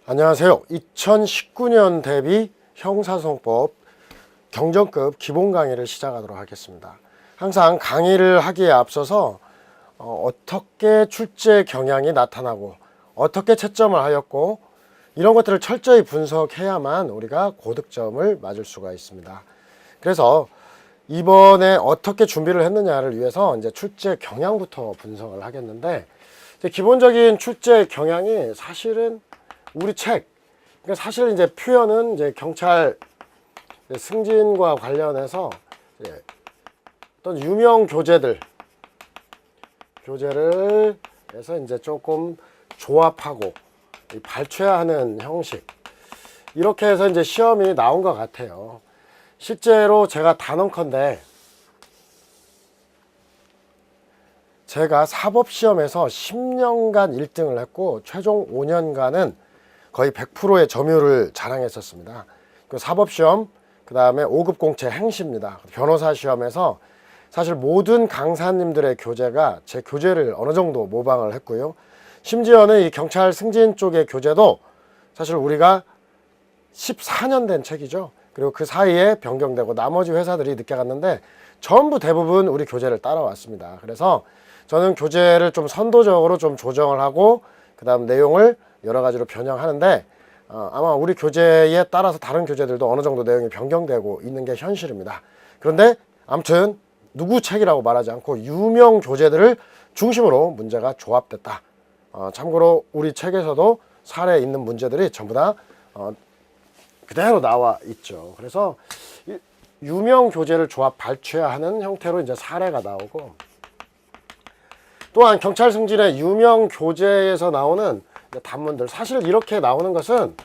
안녕하세요. 2019년 대비 형사소송법 경정급 기본 강의를 시작하도록 하겠습니다. 항상 강의를 하기에 앞서서 어떻게 출제 경향이 나타나고 어떻게 채점을 하였고 이런 것들을 철저히 분석해야만 우리가 고득점을 맞을 수가 있습니다. 그래서 이번에 어떻게 준비를 했느냐를 위해서 이제 출제 경향부터 분석을 하겠는데, 기본적인 출제 경향이 사실은 우리 책, 그러니까 사실 이제 표현은 이제 경찰 승진과 관련해서 어떤 유명 교재를 해서 이제 조금 조합하고 발췌하는 형식, 이렇게 해서 이제 시험이 나온 것 같아요. 실제로 제가 단언컨대 제가 사법시험에서 10년간 1등을 했고 최종 5년간은 거의 100%의 점유율을 자랑했었습니다. 그 사법시험, 그 다음에 5급 공채 행시입니다. 변호사 시험에서 사실 모든 강사님들의 교재가 제 교재를 어느 정도 모방을 했고요. 심지어는 이 경찰 승진 쪽의 교재도 사실 우리가 14년 된 책이죠. 그리고 그 사이에 변경되고 나머지 회사들이 늦게 갔는데 전부 대부분 우리 교재를 따라왔습니다. 그래서 저는 교재를 좀 선도적으로 좀 조정을 하고 그 다음 내용을 여러 가지로 변형하는데 아마 우리 교재에 따라서 다른 교재들도 어느 정도 내용이 변경되고 있는 게 현실입니다. 그런데 아무튼 누구 책이라고 말하지 않고 유명 교재들을 중심으로 문제가 조합됐다. 참고로 우리 책에서도 사례에 있는 문제들이 전부 다 그대로 나와 있죠. 그래서 유명 교재를 조합 발췌하는 형태로 이제 사례가 나오고, 또한 경찰 승진의 유명 교재에서 나오는 단문들, 사실 이렇게 나오는 것은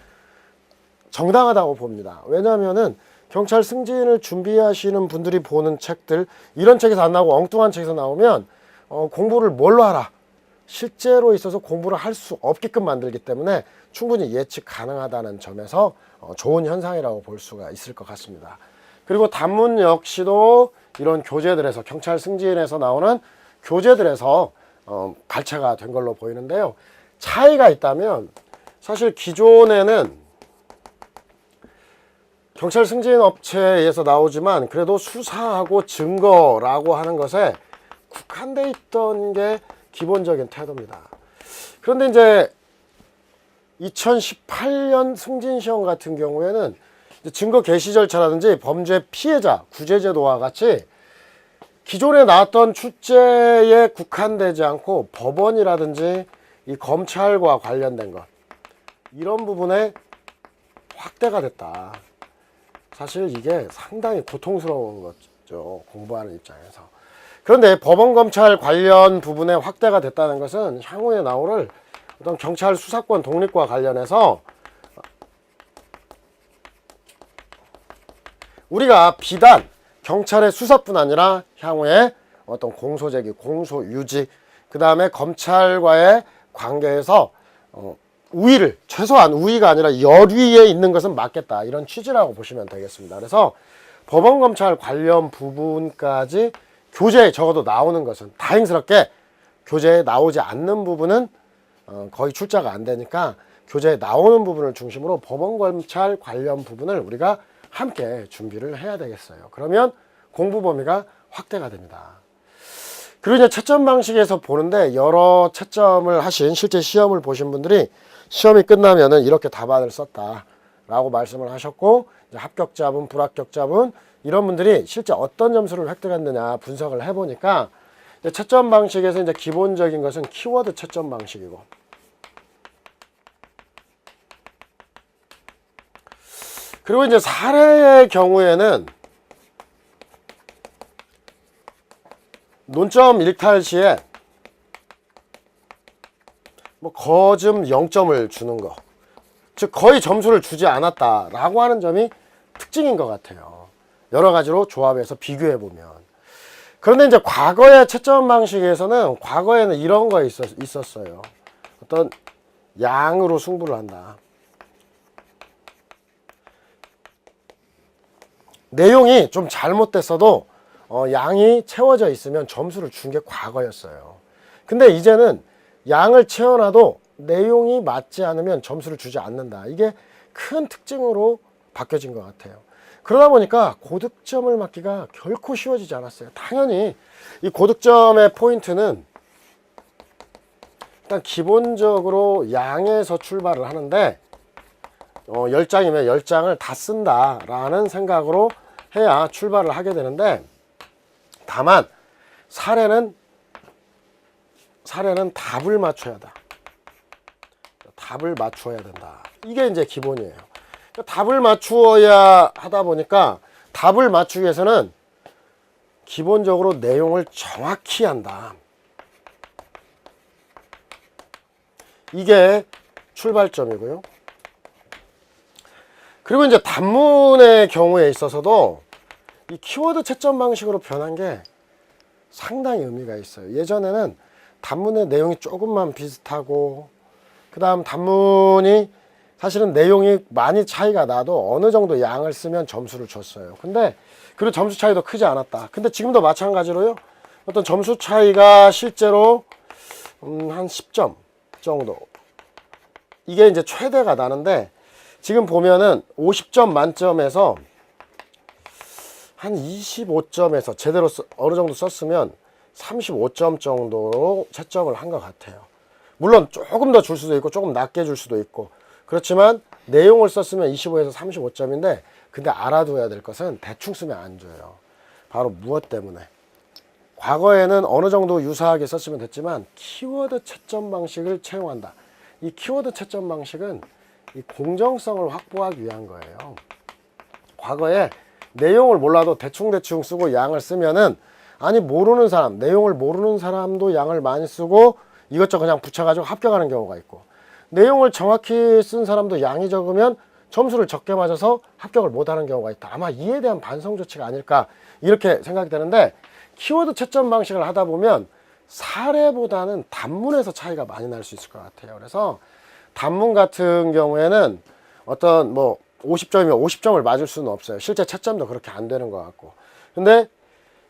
정당하다고 봅니다. 왜냐하면은 경찰 승진을 준비하시는 분들이 보는 책들, 이런 책에서 안 나오고 엉뚱한 책에서 나오면 공부를 뭘로 하라, 실제로 있어서 공부를 할 수 없게끔 만들기 때문에 충분히 예측 가능하다는 점에서 좋은 현상이라고 볼 수가 있을 것 같습니다. 그리고 단문 역시도 이런 교재들에서, 경찰 승진에서 나오는 교재들에서 발췌가 된 걸로 보이는데요. 차이가 있다면, 사실 기존에는 경찰 승진 업체에서 나오지만 그래도 수사하고 증거라고 하는 것에 국한돼 있던 게 기본적인 태도입니다. 그런데 이제 2018년 승진시험 같은 경우에는 증거 개시 절차라든지 범죄 피해자 구제제도와 같이 기존에 나왔던 출제에 국한되지 않고 법원이라든지 이 검찰과 관련된 것, 이런 부분에 확대가 됐다. 사실 이게 상당히 고통스러운 거죠, 공부하는 입장에서. 그런데 법원 검찰 관련 부분에 확대가 됐다는 것은 향후에 나올 어떤 경찰 수사권 독립과 관련해서 우리가 비단 경찰의 수사뿐 아니라 향후에 어떤 공소제기, 공소유지, 그 다음에 검찰과의 관계에서 우위를, 최소한 우위가 아니라 열위에 있는 것은 맞겠다, 이런 취지라고 보시면 되겠습니다. 그래서 법원 검찰 관련 부분까지 교재에 적어도 나오는 것은, 다행스럽게 교재에 나오지 않는 부분은 거의 출제가 안 되니까 교재에 나오는 부분을 중심으로 법원 검찰 관련 부분을 우리가 함께 준비를 해야 되겠어요. 그러면 공부 범위가 확대가 됩니다. 그리고 이제 채점 방식에서 보는데, 여러 채점을 하신, 실제 시험을 보신 분들이 시험이 끝나면은 이렇게 답안을 썼다 라고 말씀을 하셨고, 이제 합격자분, 불합격자분, 이런 분들이 실제 어떤 점수를 획득했느냐 분석을 해보니까, 이제 채점 방식에서 이제 기본적인 것은 키워드 채점 방식이고, 그리고 이제 사례의 경우에는 논점 일탈 시에 뭐 거즘 0점을 주는 거, 즉 거의 점수를 주지 않았다라고 하는 점이 특징인 것 같아요. 여러 가지로 조합해서 비교해 보면. 그런데 이제 과거의 채점 방식에서는, 과거에는 이런 거 있었어요. 어떤 양으로 승부를 한다. 내용이 좀 잘못됐어도 양이 채워져 있으면 점수를 준 게 과거였어요. 근데 이제는 양을 채워놔도 내용이 맞지 않으면 점수를 주지 않는다. 이게 큰 특징으로 바뀌어진 것 같아요. 그러다 보니까 고득점을 맞기가 결코 쉬워지지 않았어요. 당연히 이 고득점의 포인트는 일단 기본적으로 양에서 출발을 하는데 10장이면 10장을 다 쓴다라는 생각으로 해야 출발을 하게 되는데, 다만 사례는 답을 맞춰야 한다. 답을 맞추어야 된다. 이게 이제 기본이에요. 답을 맞추어야 하다 보니까 답을 맞추기 위해서는 기본적으로 내용을 정확히 한다. 이게 출발점이고요. 그리고 이제 단문의 경우에 있어서도 이 키워드 채점 방식으로 변한 게 상당히 의미가 있어요. 예전에는 단문의 내용이 조금만 비슷하고, 그 다음 단문이 사실은 내용이 많이 차이가 나도 어느 정도 양을 쓰면 점수를 줬어요. 근데 그리고 점수 차이도 크지 않았다. 근데 지금도 마찬가지로요. 어떤 점수 차이가 실제로 한 10점 정도, 이게 이제 최대가 나는데, 지금 보면은 50점 만점에서 한 25점에서 제대로 어느 정도 썼으면 35점 정도로 채점을 한 것 같아요. 물론 조금 더 줄 수도 있고 조금 낮게 줄 수도 있고, 그렇지만 내용을 썼으면 25에서 35점인데, 근데 알아둬야 될 것은 대충 쓰면 안 줘요. 바로 무엇 때문에? 과거에는 어느 정도 유사하게 썼으면 됐지만 키워드 채점 방식을 채용한다. 이 키워드 채점 방식은 이 공정성을 확보하기 위한 거예요. 과거에 내용을 몰라도 대충 쓰고 양을 쓰면은, 아니 모르는 사람, 내용을 모르는 사람도 양을 많이 쓰고 이것저것 그냥 붙여가지고 합격하는 경우가 있고, 내용을 정확히 쓴 사람도 양이 적으면 점수를 적게 맞아서 합격을 못하는 경우가 있다. 아마 이에 대한 반성 조치가 아닐까 이렇게 생각이 되는데, 키워드 채점 방식을 하다 보면 사례보다는 단문에서 차이가 많이 날 수 있을 것 같아요. 그래서 단문 같은 경우에는 어떤 50점이면 50점을 맞을 수는 없어요. 실제 채점도 그렇게 안 되는 것 같고. 근데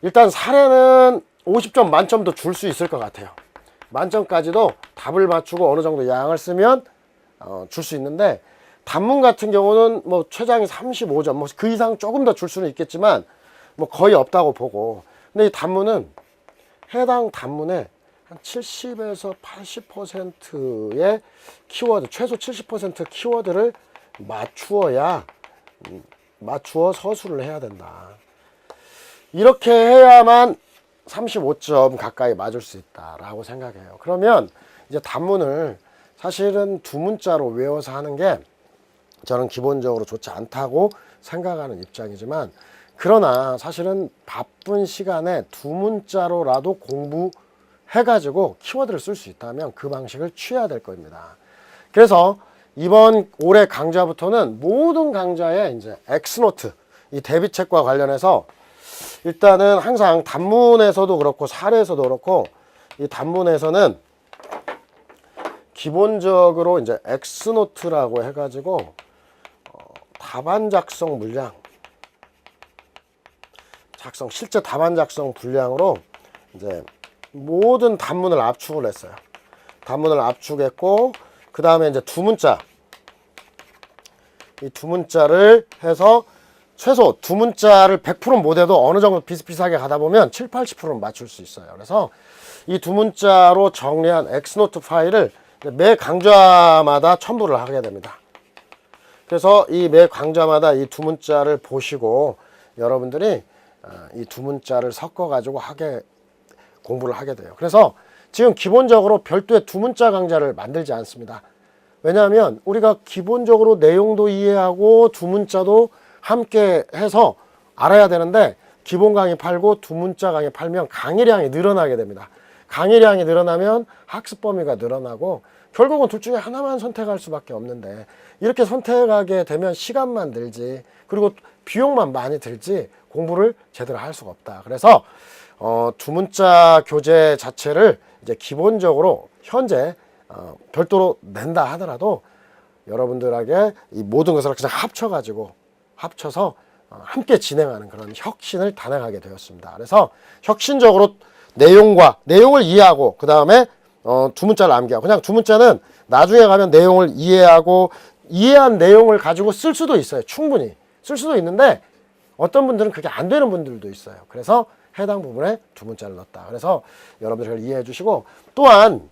일단 사례는 50점 만점도 줄 수 있을 것 같아요. 만점까지도 답을 맞추고 어느 정도 양을 쓰면 줄 수 있는데, 단문 같은 경우는 최장이 35점, 그 이상 조금 더 줄 수는 있겠지만 거의 없다고 보고. 근데 이 단문은 해당 단문에 한 70에서 80%의 키워드, 최소 70% 키워드를 맞추어 서술을 해야 된다. 이렇게 해야만 35점 가까이 맞을 수 있다라고 생각해요. 그러면 이제 단문을 사실은 두 문자로 외워서 하는 게 저는 기본적으로 좋지 않다고 생각하는 입장이지만, 그러나 사실은 바쁜 시간에 두 문자로라도 공부해가지고 키워드를 쓸 수 있다면 그 방식을 취해야 될 겁니다. 그래서 이번 올해 강좌부터는 모든 강좌에 이제 엑스노트, 이 대비책과 관련해서 일단은 항상 단문에서도 그렇고 사례에서도 그렇고, 이 단문에서는 기본적으로 이제 엑스노트라고 해가지고 답안 작성 물량, 실제 답안 작성 분량으로 이제 모든 단문을 압축을 했어요. 단문을 압축했고, 그 다음에 이제 두 문자, 이 두 문자를 해서 최소 두 문자를 100% 못해도 어느 정도 비슷비슷하게 가다 보면 7, 80%는 맞출 수 있어요. 그래서 이 두 문자로 정리한 엑스노트 파일을 매 강좌마다 첨부를 하게 됩니다. 그래서 이 매 강좌마다 이 두 문자를 보시고 여러분들이 이 두 문자를 섞어 가지고 공부를 하게 돼요. 그래서 지금 기본적으로 별도의 두 문자 강좌를 만들지 않습니다. 왜냐하면 우리가 기본적으로 내용도 이해하고 두 문자도 함께 해서 알아야 되는데, 기본 강의 팔고 두 문자 강의 팔면 강의량이 늘어나게 됩니다. 강의량이 늘어나면 학습 범위가 늘어나고 결국은 둘 중에 하나만 선택할 수밖에 없는데, 이렇게 선택하게 되면 시간만 들지, 그리고 비용만 많이 들지 공부를 제대로 할 수가 없다. 그래서 두 문자 교재 자체를 이제 기본적으로 현재 별도로 낸다 하더라도 여러분들에게 이 모든 것을 그냥 합쳐서 함께 진행하는 그런 혁신을 단행하게 되었습니다. 그래서 혁신적으로 내용을 이해하고 그 다음에 두 문자를 암기하고, 그냥 두 문자는 나중에 가면 내용을 이해하고 이해한 내용을 가지고 쓸 수도 있어요. 충분히 쓸 수도 있는데 어떤 분들은 그게 안 되는 분들도 있어요. 그래서 해당 부분에 두 문자를 넣었다. 그래서 여러분들 을 이해해 주시고, 또한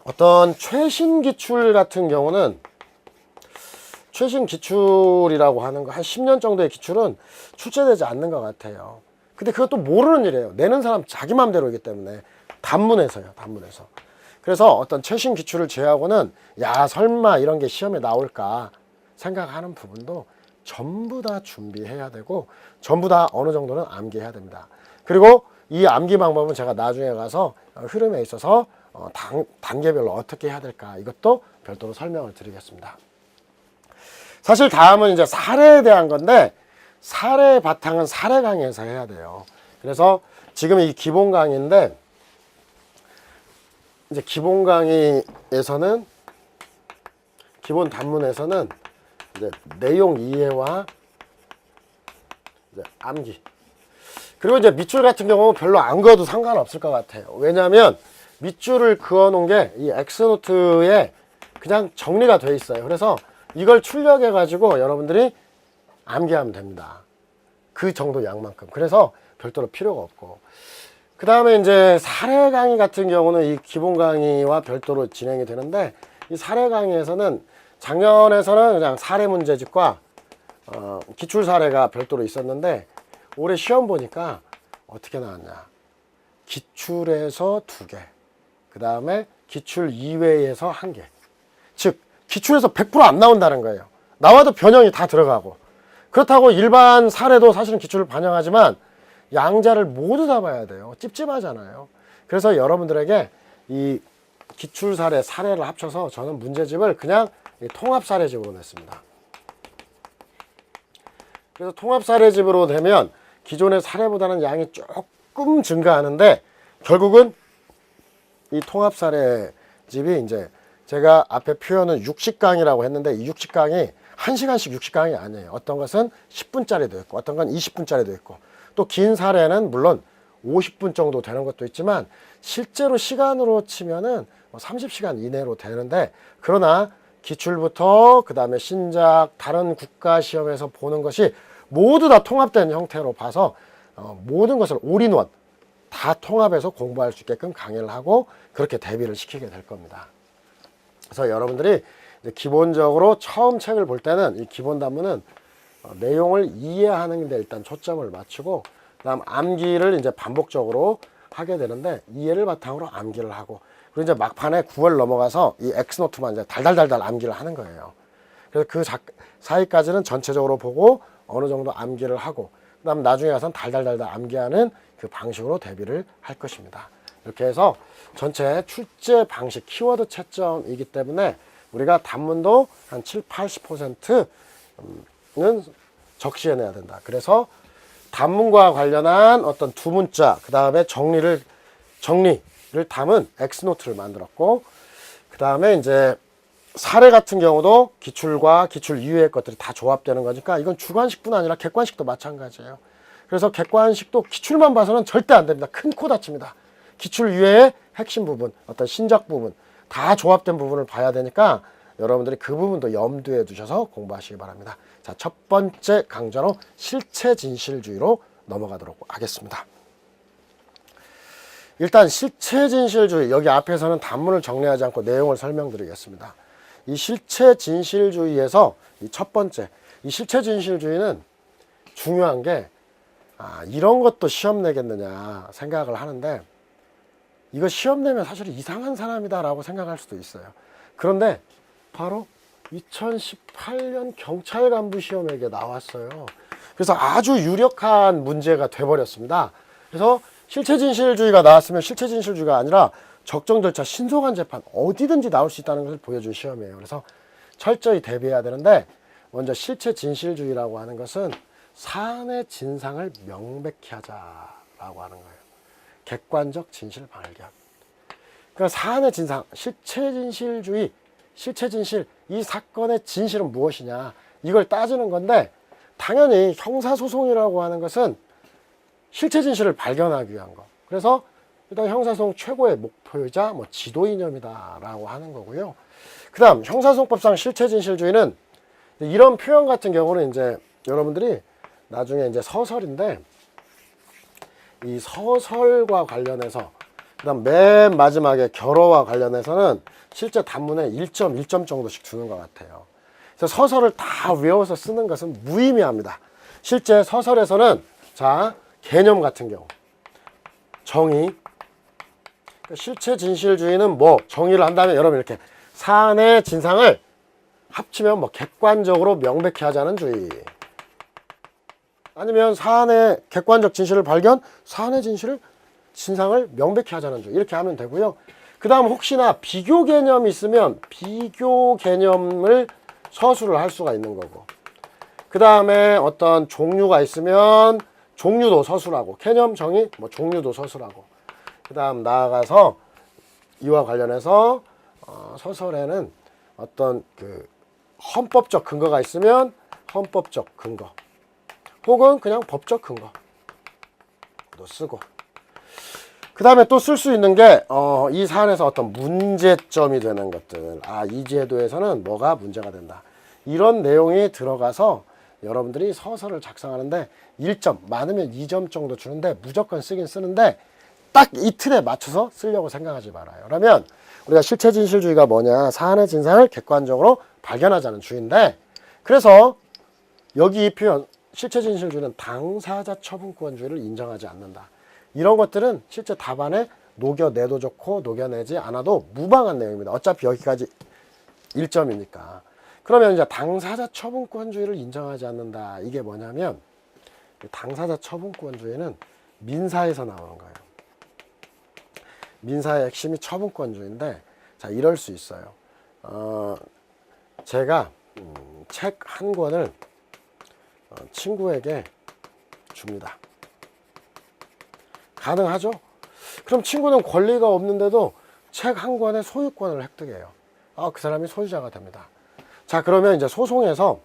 어떤 최신 기출 같은 경우는 최신 기출이라고 하는 거 한 10년 정도의 기출은 출제되지 않는 것 같아요. 근데 그것도 모르는 일이에요. 내는 사람 자기 맘대로이기 때문에. 단문에서요. 단문에서. 그래서 어떤 최신 기출을 제외하고는 야 설마 이런 게 시험에 나올까 생각하는 부분도 전부 다 준비해야 되고 전부 다 어느 정도는 암기해야 됩니다. 그리고 이 암기 방법은 제가 나중에 가서 흐름에 있어서 단계별로 어떻게 해야 될까 이것도 별도로 설명을 드리겠습니다. 사실 다음은 이제 사례에 대한 건데, 사례 바탕은 사례 강의에서 해야 돼요. 그래서 지금 이 기본 강의인데, 이제 기본 강의에서는, 기본 단문에서는 이제 내용 이해와 이제 암기, 그리고 이제 밑줄 같은 경우 별로 안 그어도 상관없을 것 같아요. 왜냐하면 밑줄을 그어 놓은 게 이 엑스노트에 그냥 정리가 돼 있어요. 그래서 이걸 출력해 가지고 여러분들이 암기하면 됩니다. 그 정도 양만큼. 그래서 별도로 필요가 없고, 그 다음에 이제 사례 강의 같은 경우는 이 기본 강의와 별도로 진행이 되는데, 이 사례 강의에서는 작년에서는 그냥 사례 문제집과 기출 사례가 별도로 있었는데, 올해 시험 보니까 어떻게 나왔냐, 기출에서 2개, 그 다음에 기출 이외에서 1개. 즉 기출에서 100% 안 나온다는 거예요. 나와도 변형이 다 들어가고. 그렇다고 일반 사례도 사실은 기출을 반영하지만 양자를 모두 다 봐야 돼요. 찝찝하잖아요. 그래서 여러분들에게 이 기출 사례, 사례를 합쳐서 저는 문제집을 그냥 통합 사례집으로 냈습니다. 그래서 통합 사례집으로 되면 기존의 사례보다는 양이 조금 증가하는데, 결국은 이 통합 사례집이 이제 제가 앞에 표현은 60강이라고 했는데, 이 60강이 1시간씩 60강이 아니에요. 어떤 것은 10분짜리도 있고 어떤 건 20분짜리도 있고, 또 긴 사례는 물론 50분 정도 되는 것도 있지만 실제로 시간으로 치면은 30시간 이내로 되는데, 그러나 기출부터 그 다음에 신작, 다른 국가 시험에서 보는 것이 모두 다 통합된 형태로 봐서 모든 것을 올인원 다 통합해서 공부할 수 있게끔 강의를 하고 그렇게 대비를 시키게 될 겁니다. 그래서 여러분들이 이제 기본적으로 처음 책을 볼 때는 이 기본 단문은 내용을 이해하는 데 일단 초점을 맞추고, 그다음 암기를 이제 반복적으로 하게 되는데, 이해를 바탕으로 암기를 하고, 그리고 이제 막판에 9월 넘어가서 이 엑스노트만 이제 달달달달 암기를 하는 거예요. 그래서 그 사이까지는 전체적으로 보고 어느 정도 암기를 하고, 그다음 나중에 가서는 달달달달 암기하는 그 방식으로 대비를 할 것입니다. 이렇게 해서 전체 출제 방식, 키워드 채점이기 때문에 우리가 단문도 한 7, 80%는 적시해내야 된다. 그래서 단문과 관련한 어떤 두 문자, 그 다음에 정리를 담은 엑스노트를 만들었고, 그 다음에 이제 사례 같은 경우도 기출과 기출 이외의 것들이 다 조합되는 거니까 이건 주관식뿐 아니라 객관식도 마찬가지예요. 그래서 객관식도 기출만 봐서는 절대 안 됩니다. 큰 코 다칩니다. 기출 이외의 핵심 부분, 어떤 신작 부분, 다 조합된 부분을 봐야 되니까 여러분들이 그 부분도 염두에 두셔서 공부하시기 바랍니다. 자, 첫 번째 강좌로 실체 진실주의로 넘어가도록 하겠습니다. 일단 실체 진실주의, 여기 앞에서는 단문을 정리하지 않고 내용을 설명드리겠습니다. 이 실체 진실주의에서 이 첫 번째, 이 실체 진실주의는 중요한 게 이런 것도 시험 내겠느냐 생각을 하는데, 이거 시험 내면 사실 이상한 사람이다 라고 생각할 수도 있어요. 그런데 바로 2018년 경찰 간부 시험에 나왔어요. 그래서 아주 유력한 문제가 돼버렸습니다. 그래서 실체진실주의가 나왔으면 실체진실주의가 아니라 적정 절차, 신속한 재판, 어디든지 나올 수 있다는 것을 보여준 시험이에요. 그래서 철저히 대비해야 되는데, 먼저 실체진실주의라고 하는 것은 사안의 진상을 명백히 하자라고 하는 거예요. 객관적 진실 발견. 그러니까 사안의 진상, 실체진실주의, 실체진실, 이 사건의 진실은 무엇이냐, 이걸 따지는 건데, 당연히 형사소송이라고 하는 것은 실체진실을 발견하기 위한 거. 그래서 일단 형사소송 최고의 목표이자 지도 이념이다라고 하는 거고요. 그 다음 형사소송법상 실체진실주의는 이런 표현 같은 경우는 이제 여러분들이 나중에 이제 서설인데 이 서설과 관련해서 그다음 맨 마지막에 결어와 관련해서는 실제 단문에 1점 정도씩 주는 것 같아요. 그래서 서설을 다 외워서 쓰는 것은 무의미합니다. 실제 서설에서는 자 개념 같은 경우 정의 실체 진실주의는 뭐 정의를 한다면 여러분 이렇게 사안의 진상을 합치면 뭐 객관적으로 명백히 하자는 주의 아니면 사안의 객관적 진실을 발견 사안의 진상을 명백히 하자는 주의 이렇게 하면 되고요. 그 다음 혹시나 비교 개념이 있으면 비교 개념을 서술을 할 수가 있는 거고 그 다음에 어떤 종류가 있으면 종류도 서술하고 개념 정의 뭐 종류도 서술하고 그 다음 나아가서 이와 관련해서 서설에는 어떤 그 헌법적 근거가 있으면 헌법적 근거 혹은 그냥 법적 근거도 쓰고 그 다음에 또 쓸 수 있는 게 이 사안에서 어떤 문제점이 되는 것들 이 제도에서는 뭐가 문제가 된다 이런 내용이 들어가서 여러분들이 서설을 작성하는데 1점 많으면 2점 정도 주는데 무조건 쓰긴 쓰는데 딱 이 틀에 맞춰서 쓰려고 생각하지 말아요. 그러면 우리가 실체진실주의가 뭐냐 사안의 진상을 객관적으로 발견하자는 주의인데 그래서 여기 이 표현 실체진실주의는 당사자 처분권주의를 인정하지 않는다. 이런 것들은 실제 답안에 녹여내도 좋고 녹여내지 않아도 무방한 내용입니다. 어차피 여기까지 1점이니까. 그러면 이제 당사자 처분권주의를 인정하지 않는다. 이게 뭐냐면 당사자 처분권주의는 민사에서 나오는 거예요. 민사의 핵심이 처분권주의인데 자 이럴 수 있어요. 제가 책 한 권을 친구에게 줍니다. 가능하죠? 그럼 친구는 권리가 없는데도 책 한 권의 소유권을 획득해요. 그 사람이 소유자가 됩니다. 자 그러면 이제 소송에서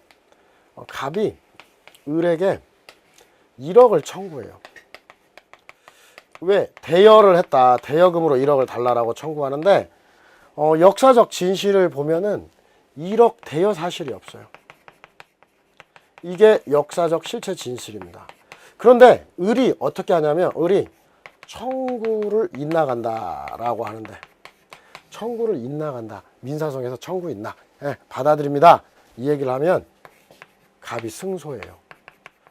갑이 을에게 1억을 청구해요. 왜? 대여를 했다. 대여금으로 1억을 달라고 청구하는데 역사적 진실을 보면은 1억 대여 사실이 없어요. 이게 역사적 실체 진실입니다. 그런데 을이 어떻게 하냐면 을이 청구를 인나간다라고 하는데 청구를 인나간다. 민사소송에서 청구 인나. 받아들입니다. 이 얘기를 하면 갑이 승소해요.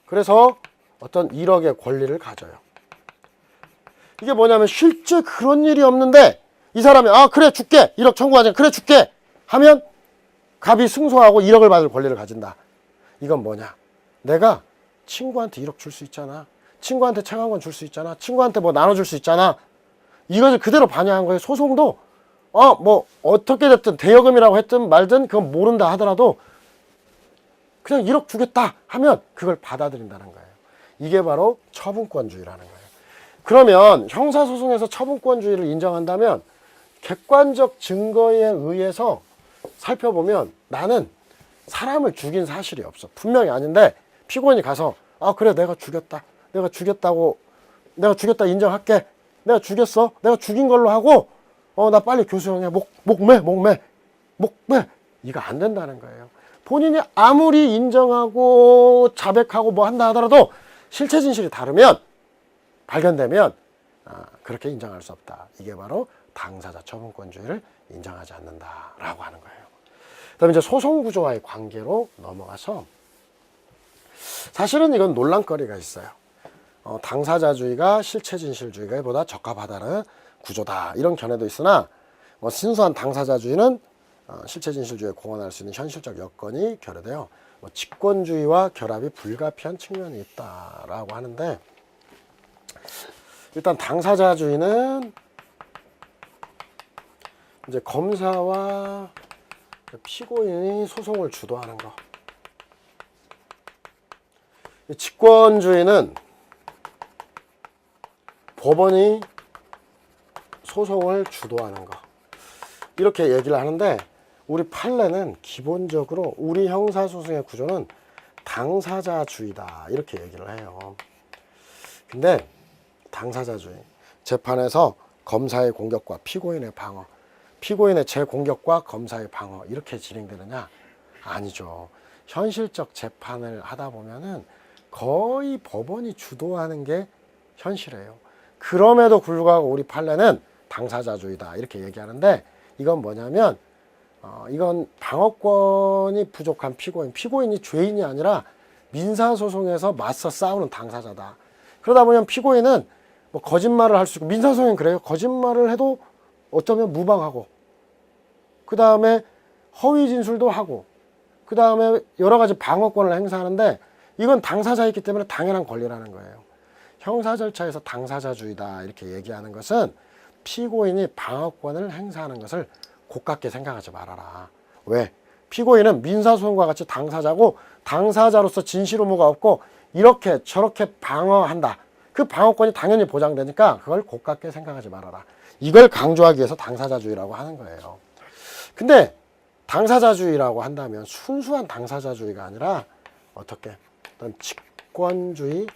그래서 어떤 1억의 권리를 가져요. 이게 뭐냐면 실제 그런 일이 없는데 이 사람이 그래 줄게 1억 청구하자 그래 줄게 하면 갑이 승소하고 1억을 받을 권리를 가진다. 이건 뭐냐 내가 친구한테 1억 줄 수 있잖아 친구한테 책 한 권 줄 수 있잖아 친구한테 뭐 나눠줄 수 있잖아 이것을 그대로 반영한 거예요. 소송도 뭐 어떻게 됐든 대여금이라고 했든 말든 그건 모른다 하더라도 그냥 1억 주겠다 하면 그걸 받아들인다는 거예요. 이게 바로 처분권주의라는 거예요. 그러면 형사소송에서 처분권주의를 인정한다면 객관적 증거에 의해서 살펴보면 나는 사람을 죽인 사실이 없어. 분명히 아닌데 피고인이 가서 그래 내가 죽였다. 내가 죽였다 인정할게. 내가 죽였어. 내가 죽인 걸로 하고 나 빨리 교수형에 목매. 이거 안 된다는 거예요. 본인이 아무리 인정하고 자백하고 뭐 한다 하더라도 실체 진실이 다르면 발견되면 그렇게 인정할 수 없다. 이게 바로 당사자 처분권주의를 인정하지 않는다라고 하는 거예요. 그다음에 이제 소송구조와의 관계로 넘어가서 사실은 이건 논란거리가 있어요. 당사자주의가 실체진실주의보다 적합하다는 구조다. 이런 견해도 있으나 순수한 당사자주의는 실체진실주의에 공헌할 수 있는 현실적 여건이 결여되어 직권주의와 결합이 불가피한 측면이 있다라고 하는데 일단 당사자주의는 이제 검사와 피고인이 소송을 주도하는 거. 직권주의는 법원이 소송을 주도하는 거. 이렇게 얘기를 하는데 우리 판례는 기본적으로 우리 형사소송의 구조는 당사자주의다. 이렇게 얘기를 해요. 근데 당사자주의 재판에서 검사의 공격과 피고인의 방어 피고인의 재공격과 검사의 방어 이렇게 진행되느냐? 아니죠. 현실적 재판을 하다 보면은 거의 법원이 주도하는 게 현실이에요. 그럼에도 불구하고 우리 판례는 당사자주의다 이렇게 얘기하는데, 이건 뭐냐면 이건 방어권이 부족한 피고인이 죄인이 아니라 민사소송에서 맞서 싸우는 당사자다. 그러다 보면 피고인은 뭐 거짓말을 할 수 있고, 민사소송은 그래요. 거짓말을 해도 어쩌면 무방하고, 그 다음에 허위 진술도 하고, 그 다음에 여러 가지 방어권을 행사하는데, 이건 당사자이기 때문에 당연한 권리라는 거예요. 형사 절차에서 당사자주의다 이렇게 얘기하는 것은 피고인이 방어권을 행사하는 것을 고깝게 생각하지 말아라. 왜? 피고인은 민사소송과 같이 당사자고, 당사자로서 진실 의무가 없고 이렇게 저렇게 방어한다. 그 방어권이 당연히 보장되니까 그걸 고깝게 생각하지 말아라. 이걸 강조하기 위해서 당사자주의라고 하는 거예요. 근데 당사자주의라고 한다면 순수한 당사자주의가 아니라 어떻게 어떤 직권주의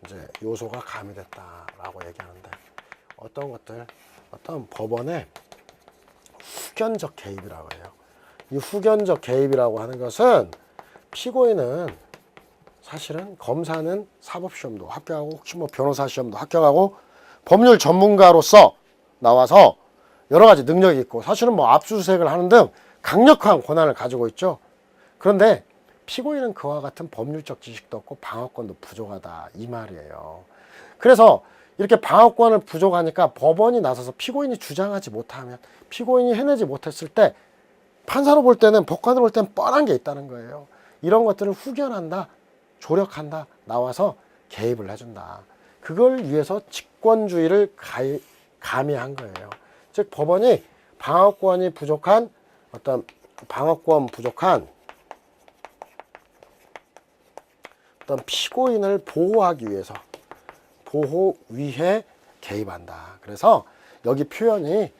이제 요소가 가미됐다라고 얘기하는데, 어떤 것들, 어떤 법원의 후견적 개입이라고 해요. 이 후견적 개입이라고 하는 것은 피고인은 사실은 검사는 사법시험도 합격하고, 혹시 뭐 변호사 시험도 합격하고, 법률 전문가로서 나와서 여러 가지 능력이 있고, 사실은 뭐 압수수색을 하는 등 강력한 권한을 가지고 있죠. 그런데 피고인은 그와 같은 법률적 지식도 없고 방어권도 부족하다 이 말이에요. 그래서 이렇게 방어권을 부족하니까 법원이 나서서 피고인이 주장하지 못하면, 피고인이 해내지 못했을 때 판사로 볼 때는, 법관으로 볼 때는 뻔한 게 있다는 거예요. 이런 것들을 후견한다, 조력한다, 나와서 개입을 해준다. 그걸 위해서 직권주의를 가미한 거예요. 즉 법원이 방어권 부족한 어떤 피고인을 보호하기 위해서, 보호 위해 개입한다. 그래서 여기 표현이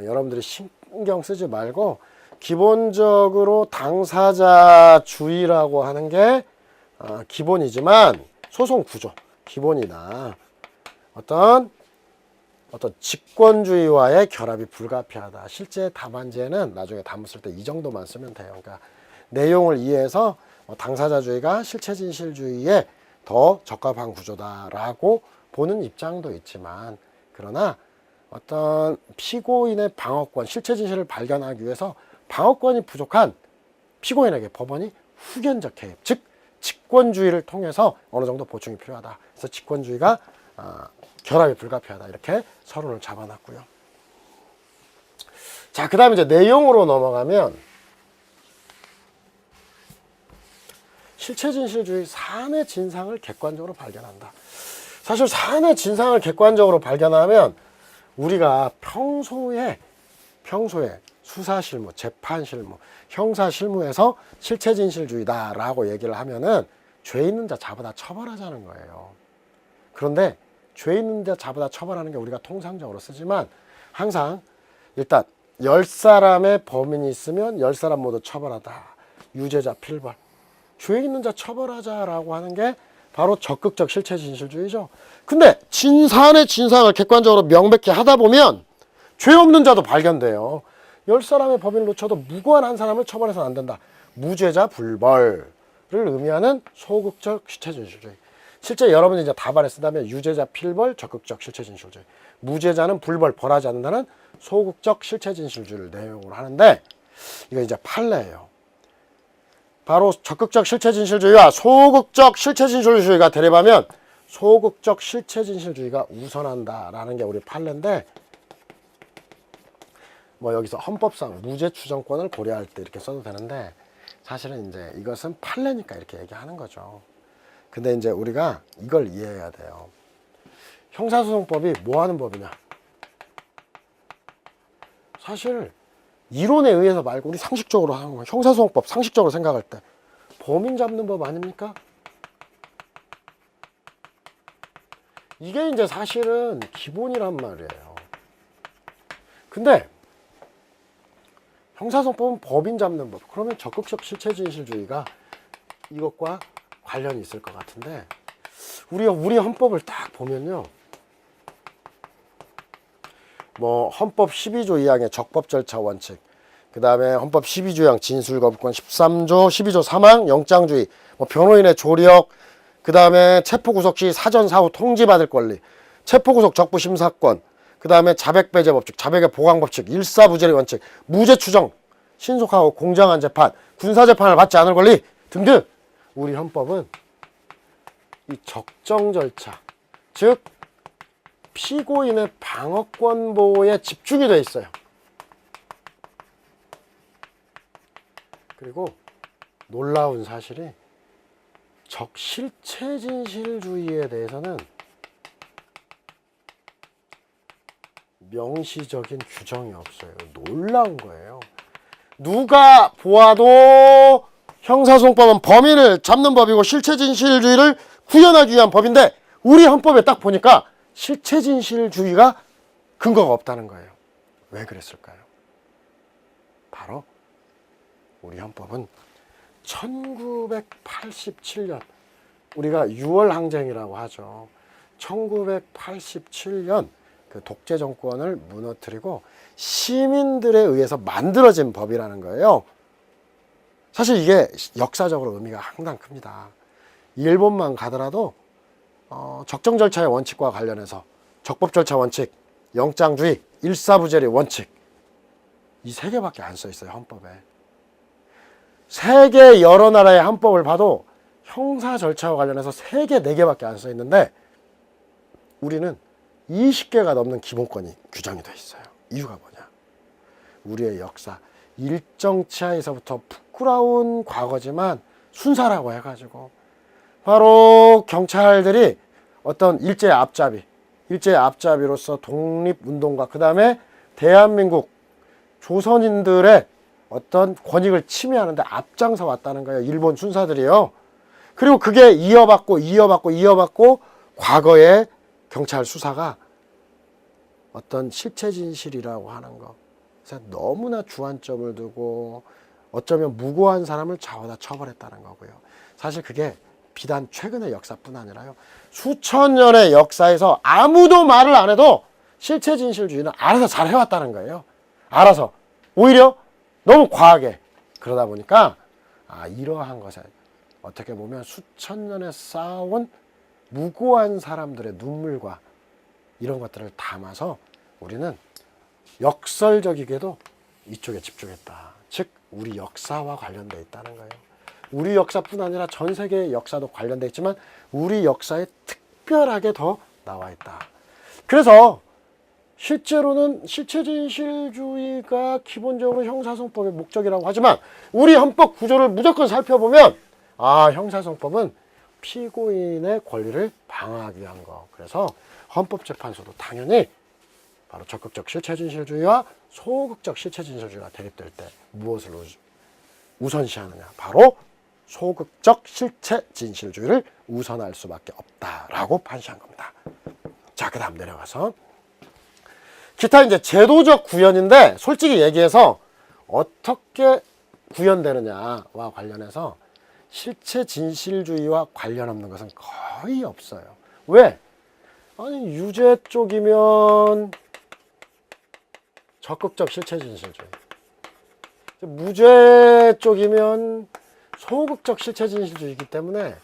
여러분들이 신경 쓰지 말고, 기본적으로 당사자주의라고 하는 게 기본이지만 소송 구조 기본이나 어떤 직권주의와의 결합이 불가피하다. 실제 답안지에는 나중에 담았을 때 이 정도만 쓰면 돼요. 그러니까 내용을 이해해서 당사자주의가 실체진실주의에 더 적합한 구조다라고 보는 입장도 있지만, 그러나 어떤 피고인의 방어권, 실체진실을 발견하기 위해서 방어권이 부족한 피고인에게 법원이 후견적 개입, 즉 직권주의를 통해서 어느 정도 보충이 필요하다. 그래서 직권주의가 결합이 불가피하다 이렇게 서론을 잡아놨고요. 자, 그 다음에 이제 내용으로 넘어가면, 실체진실주의 사안의 진상을 객관적으로 발견한다. 사실 사안의 진상을 객관적으로 발견하면 우리가 평소에 수사실무, 재판실무, 형사실무에서 실체진실주의다라고 얘기를 하면은 죄 있는 자 잡아다 처벌하자는 거예요. 그런데 죄 있는 자 잡아다 처벌하는 게 우리가 통상적으로 쓰지만, 항상 일단 10사람의 범인이 있으면 10사람 모두 처벌하다. 유죄자 필벌. 죄 있는 자 처벌하자라고 하는 게 바로 적극적 실체진실주의죠. 근데 사안의 진상을 객관적으로 명백히 하다 보면 죄 없는 자도 발견돼요. 10사람의 범인을 놓쳐도 무고한 한 사람을 처벌해서는 안 된다. 무죄자 불벌을 의미하는 소극적 실체진실주의. 실제 여러분이 이제 답안에 쓴다면 유죄자 필벌, 적극적 실체진실주의. 무죄자는 불벌, 벌하지 않는다는 소극적 실체진실주의를 내용으로 하는데, 이거 이제 판례예요. 바로 적극적 실체진실주의와 소극적 실체진실주의가 대립하면 소극적 실체진실주의가 우선한다라는 게 우리 판례인데, 뭐 여기서 헌법상 무죄 추정권을 고려할 때 이렇게 써도 되는데, 사실은 이제 이것은 판례니까 이렇게 얘기하는 거죠. 근데 이제 우리가 이걸 이해해야 돼요. 형사소송법이 뭐 하는 법이냐? 사실 이론에 의해서 말고 우리 상식적으로 하는 거예요. 형사소송법 상식적으로 생각할 때 범인 잡는 법 아닙니까? 이게 이제 사실은 기본이란 말이에요. 근데 형사소송법은 법인 잡는 법. 그러면 적극적 실체진실주의가 이것과 관련이 있을 것 같은데, 우리 헌법을 딱 보면요, 뭐 헌법 12조 2항의 적법 절차 원칙, 그 다음에 헌법 12조항 진술거부권, 13조 12조 3항 영장주의, 뭐 변호인의 조력, 그 다음에 체포구속 시 사전 사후 통지받을 권리, 체포구속 적부 심사권, 그 다음에 자백배제 법칙, 자백의 보강 법칙, 일사부재리 원칙, 무죄 추정, 신속하고 공정한 재판, 군사재판을 받지 않을 권리 등등. 우리 헌법은 이 적정 절차, 즉 피고인의 방어권 보호에 집중이 되어 있어요. 그리고 놀라운 사실이 실체진실주의에 대해서는 명시적인 규정이 없어요. 놀라운 거예요. 누가 보아도 형사소송법은 범인을 잡는 법이고 실체진실주의를 구현하기 위한 법인데 우리 헌법에 딱 보니까 실체진실주의가 근거가 없다는 거예요. 왜 그랬을까요? 바로 우리 헌법은 1987년, 우리가 6월 항쟁이라고 하죠. 1987년 그 독재 정권을 무너뜨리고 시민들에 의해서 만들어진 법이라는 거예요. 사실 이게 역사적으로 의미가 상당히 큽니다. 일본만 가더라도 적정 절차의 원칙과 관련해서 적법 절차 원칙, 영장주의, 일사부재리 원칙, 이 세 개밖에 안 써 있어요, 헌법에. 세계 여러 나라의 헌법을 봐도 형사 절차와 관련해서 3개, 4개밖에 안 써 있는데 우리는 20개가 넘는 기본권이 규정이 되어 있어요. 이유가 뭐냐? 우리의 역사, 일정 치하에서부터 부끄러운 과거지만 순사라고 해가지고 바로 경찰들이 어떤 일제의 앞잡이로서 독립운동가, 그 다음에 대한민국 조선인들의 어떤 권익을 침해하는데 앞장서 왔다는 거예요. 일본 순사들이요. 그리고 그게 이어받고 과거에 경찰 수사가 어떤 실체진실이라고 하는 거, 그래서 너무나 주안점을 두고 어쩌면 무고한 사람을 잡아다 처벌했다는 거고요. 사실 그게 비단 최근의 역사뿐 아니라요, 수천 년의 역사에서 아무도 말을 안 해도 실체진실주의는 알아서 잘 해왔다는 거예요. 알아서. 오히려 너무 과하게. 그러다 보니까 이러한 것에 어떻게 보면 수천 년에 쌓아온 무고한 사람들의 눈물과 이런 것들을 담아서 우리는 역설적이게도 이쪽에 집중했다. 즉 우리 역사와 관련되어 있다는 거예요. 우리 역사뿐 아니라 전 세계의 역사도 관련되어 있지만 우리 역사에 특별하게 더 나와 있다. 그래서 실제로는 실체진실주의가 기본적으로 형사소송법의 목적이라고 하지만 우리 헌법 구조를 무조건 살펴보면 형사소송법은 피고인의 권리를 방어하기 위한 거. 그래서 헌법재판소도 당연히 바로 적극적 실체진실주의와 소극적 실체진실주의가 대립될 때 무엇을 우선시하느냐? 바로 소극적 실체진실주의를 우선할 수밖에 없다라고 판시한 겁니다. 자, 그 다음 내려가서 기타 이제 제도적 구현인데 솔직히 얘기해서 어떻게 구현되느냐와 관련해서 실체진실주의와 관련 없는 것은 거의 없어요. 왜? 아니 유죄 쪽이면 적극적 실체진실주의, 무죄 쪽이면 소극적 실체진실주의이기 때문에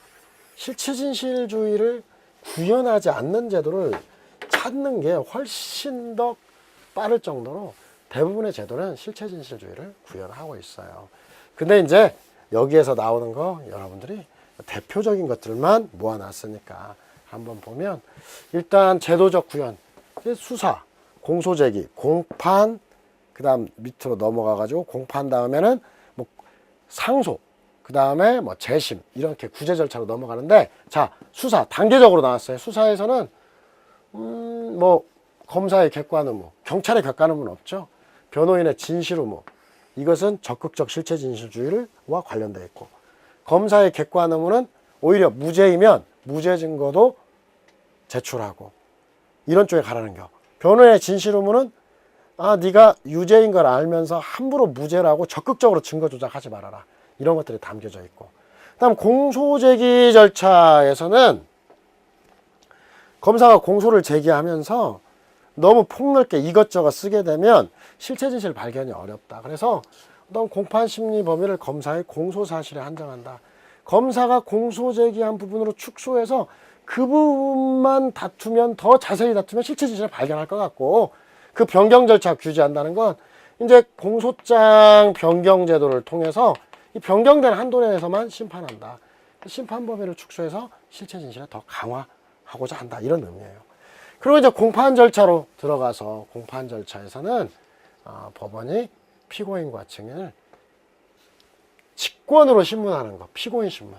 실체진실주의를 구현하지 않는 제도를 찾는 게 훨씬 더 빠를 정도로 대부분의 제도는 실체진실주의를 구현하고 있어요. 근데 이제 여기에서 나오는 거 여러분들이 대표적인 것들만 모아놨으니까 한번 보면, 일단 제도적 구현, 수사, 공소제기, 공판, 그 다음 밑으로 넘어가가지고 공판 다음에는 뭐 상소, 그 다음에 뭐 재심, 이렇게 구제 절차로 넘어가는데, 자, 수사 단계적으로 나왔어요. 수사에서는 뭐 검사의 객관 의무, 경찰의 객관 의무는 없죠. 변호인의 진실 의무, 이것은 적극적 실체진실주의와 관련되어 있고, 검사의 객관 의무는 오히려 무죄이면 무죄 증거도 제출하고 이런 쪽에 가라는 거. 변호인의 진실 의무는 네가 유죄인 걸 알면서 함부로 무죄라고 적극적으로 증거 조작하지 말아라, 이런 것들이 담겨져 있고, 그다음 공소제기 절차에서는 검사가 공소를 제기하면서 너무 폭넓게 이것저것 쓰게 되면 실체 진실 발견이 어렵다. 그래서 어떤 공판 심리 범위를 검사의 공소 사실에 한정한다. 검사가 공소 제기한 부분으로 축소해서 그 부분만 다투면, 더 자세히 다투면 실체 진실을 발견할 것 같고, 그 변경 절차 규제한다는 건 이제 공소장 변경 제도를 통해서 이 변경된 한도 내에서만 심판한다. 심판 범위를 축소해서 실체 진실을 더 강화하고자 한다. 이런 의미예요. 그리고 이제 공판 절차로 들어가서, 공판 절차에서는 법원이 피고인과 증인을 직권으로 신문하는 거, 피고인 신문.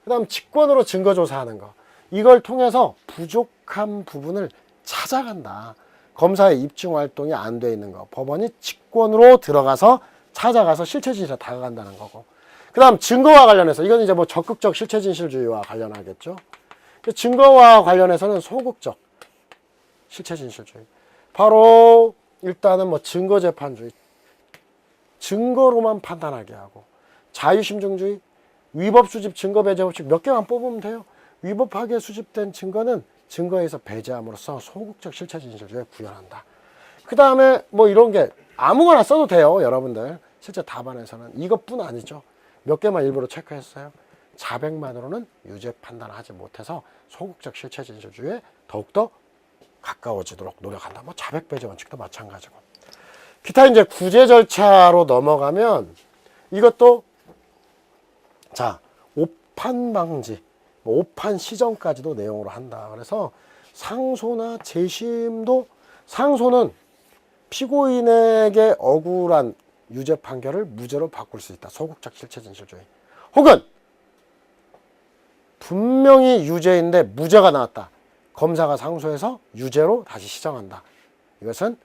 그 다음 직권으로 증거조사하는 거. 이걸 통해서 부족한 부분을 찾아간다. 검사의 입증 활동이 안 돼 있는 거. 법원이 직권으로 들어가서 찾아가서 실체 진실에 다가간다는 거고. 그 다음 증거와 관련해서, 이건 이제 뭐 적극적 실체 진실주의와 관련하겠죠. 증거와 관련해서는 소극적 실체 진실주의. 바로 일단은 뭐 증거재판주의. 증거로만 판단하게 하고, 자유심증주의, 위법수집, 증거배제법칙 몇 개만 뽑으면 돼요. 위법하게 수집된 증거는 증거에서 배제함으로써 소극적 실체 진실주의에 구현한다. 그 다음에 뭐 이런 게 아무거나 써도 돼요. 여러분들 실제 답안에서는 이것뿐 아니죠. 몇 개만 일부러 체크했어요. 자백만으로는 유죄 판단하지 못해서 소극적 실체 진실주의에 더욱더 가까워지도록 노력한다. 뭐 자백 배제 원칙도 마찬가지고. 기타 이제 구제 절차로 넘어가면 이것도 자, 오판 방지, 오판 시정까지도 내용으로 한다. 그래서 상소나 재심도, 상소는 피고인에게 억울한 유죄 판결을 무죄로 바꿀 수 있다. 소극적 실체 진실주의. 혹은 분명히 유죄인데 무죄가 나왔다. 검사가 상소해서 유죄로 다시 시정한다. 이것은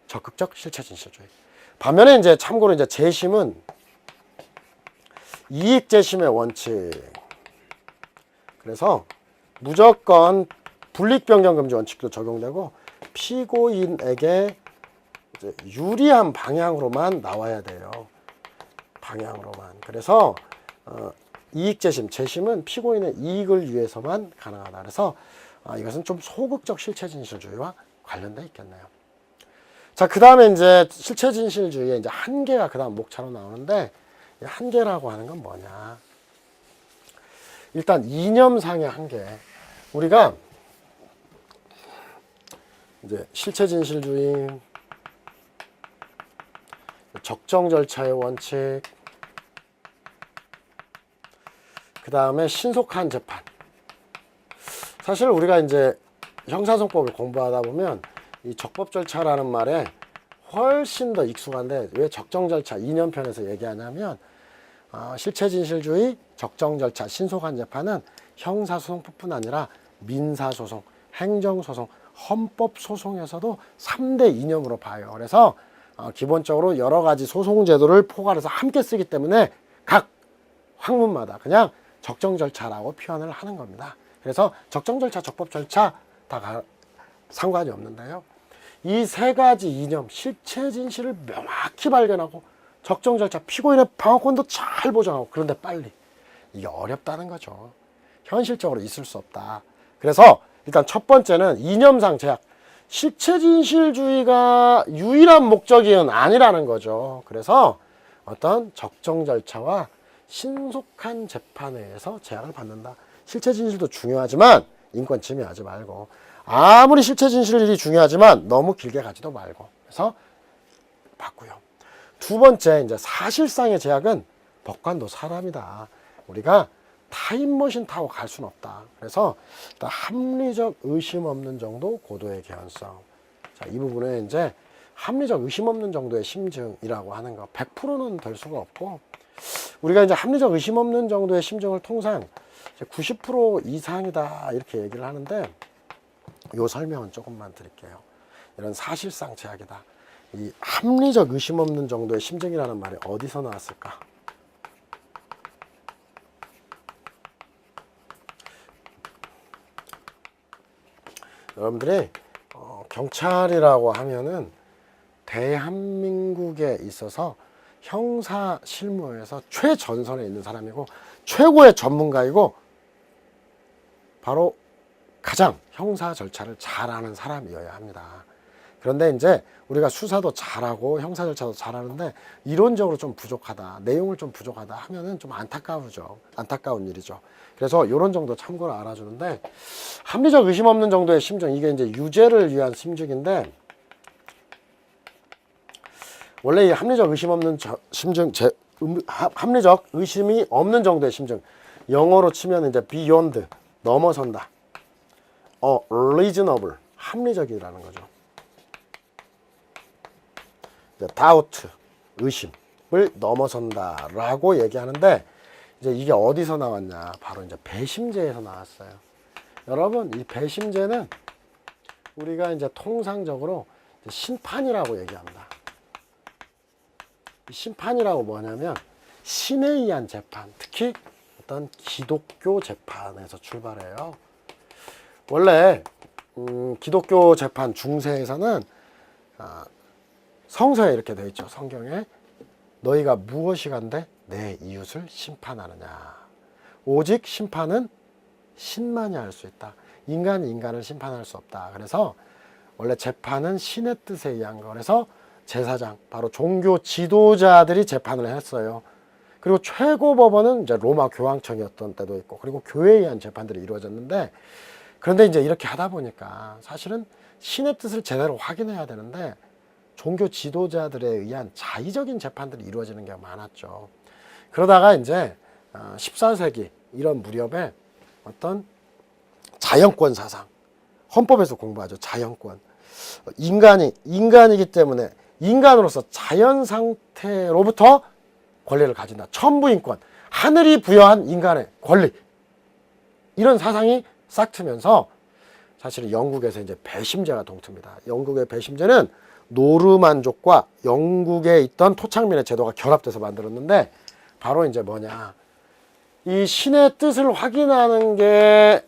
적극적 실체 진실주의. 반면에 이제 참고로 이제 재심은 이익 재심의 원칙. 그래서 무조건 불이익 변경 금지 원칙도 적용되고 피고인에게 이제 유리한 방향으로만 나와야 돼요. 방향으로만. 그래서 이익 재심, 재심은 피고인의 이익을 위해서만 가능하다. 그래서 이것은 좀 소극적 실체 진실주의와 관련돼 있겠네요. 자, 그 다음에 이제 실체 진실주의의 이제 한계가 그 다음 목차로 나오는데, 이 한계라고 하는 건 뭐냐? 일단 이념상의 한계. 우리가 이제 실체 진실주의, 적정 절차의 원칙, 그 다음에 신속한 재판. 사실 우리가 이제 형사소송법을 공부하다 보면 이 적법 절차라는 말에 훨씬 더 익숙한데, 왜 적정 절차 이념편에서 얘기하냐면 실체 진실주의, 적정 절차, 신속한 재판은 형사소송뿐만 아니라 민사소송, 행정소송, 헌법소송에서도 3대 이념으로 봐요. 그래서 기본적으로 여러 가지 소송제도를 포괄해서 함께 쓰기 때문에 각 학문마다 그냥 적정 절차라고 표현을 하는 겁니다. 그래서 적정 절차, 적법 절차 다 상관이 없는데요. 이 세 가지 이념, 실체 진실을 명확히 발견하고 적정 절차, 피고인의 방어권도 잘 보장하고, 그런데 빨리. 이게 어렵다는 거죠. 현실적으로 있을 수 없다. 그래서 일단 첫 번째는 이념상 제약. 실체 진실주의가 유일한 목적은 아니라는 거죠. 그래서 어떤 적정 절차와 신속한 재판에 의해서 제약을 받는다. 실체 진실도 중요하지만 인권 침해하지 말고, 아무리 실체 진실이 중요하지만 너무 길게 가지도 말고, 그래서 받고요. 두 번째, 이제 사실상의 제약은 법관도 사람이다. 우리가 타임머신 타고 갈 수는 없다. 그래서 합리적 의심 없는 정도 고도의 개연성. 자, 이 부분에 이제 합리적 의심 없는 정도의 심증이라고 하는 거 100%는 될 수가 없고, 우리가 이제 합리적 의심 없는 정도의 심증을 통상 90% 이상이다 이렇게 얘기를 하는데, 요 설명은 조금만 드릴게요. 이런 사실상 제약이다. 이 합리적 의심 없는 정도의 심증이라는 말이 어디서 나왔을까? 여러분들이 경찰이라고 하면은 대한민국에 있어서 형사 실무에서 최전선에 있는 사람이고 최고의 전문가이고 바로 가장 형사 절차를 잘 아는 사람이어야 합니다. 그런데 이제 우리가 수사도 잘하고 형사 절차도 잘하는데 이론적으로 좀 부족하다, 내용을 좀 부족하다 하면은 좀 안타까우죠. 안타까운 일이죠. 그래서 이런 정도 참고를 알아주는데, 합리적 의심 없는 정도의 심증, 이게 이제 유죄를 위한 심증인데, 원래 이 합리적 의심 없는 심증, 합리적 의심이 없는 정도의 심증, 영어로 치면 이제 beyond, 넘어선다. reasonable, 합리적이라는 거죠. doubt, 의심을 넘어선다라고 얘기하는데, 이제 이게 어디서 나왔냐? 바로 이제 배심제에서 나왔어요. 여러분, 이 배심제는 우리가 이제 통상적으로 심판이라고 얘기합니다. 심판이라고 뭐냐면 신에 의한 재판, 특히 어떤 기독교 재판에서 출발해요. 원래 기독교 재판 중세에서는 성서에 이렇게 되어 있죠. 성경에 너희가 무엇이 간데 내 이웃을 심판하느냐. 오직 심판은 신만이 할 수 있다. 인간이 인간을 심판할 수 없다. 그래서 원래 재판은 신의 뜻에 의한 거라서 제사장, 바로 종교 지도자들이 재판을 했어요. 그리고 최고 법원은 이제 로마 교황청이었던 때도 있고, 그리고 교회에 의한 재판들이 이루어졌는데, 그런데 이제 이렇게 하다 보니까 사실은 신의 뜻을 제대로 확인해야 되는데 종교 지도자들에 의한 자의적인 재판들이 이루어지는 게 많았죠. 그러다가 이제 14세기 이런 무렵에 어떤 자연권 사상, 헌법에서 공부하죠. 자연권. 인간이기 때문에 인간으로서 자연 상태로부터 권리를 가진다. 천부인권, 하늘이 부여한 인간의 권리, 이런 사상이 싹 트면서 사실은 영국에서 이제 배심제가 동트입니다. 영국의 배심제는 노르만족과 영국에 있던 토착민의 제도가 결합돼서 만들었는데, 바로 이제 뭐냐, 이 신의 뜻을 확인하는 게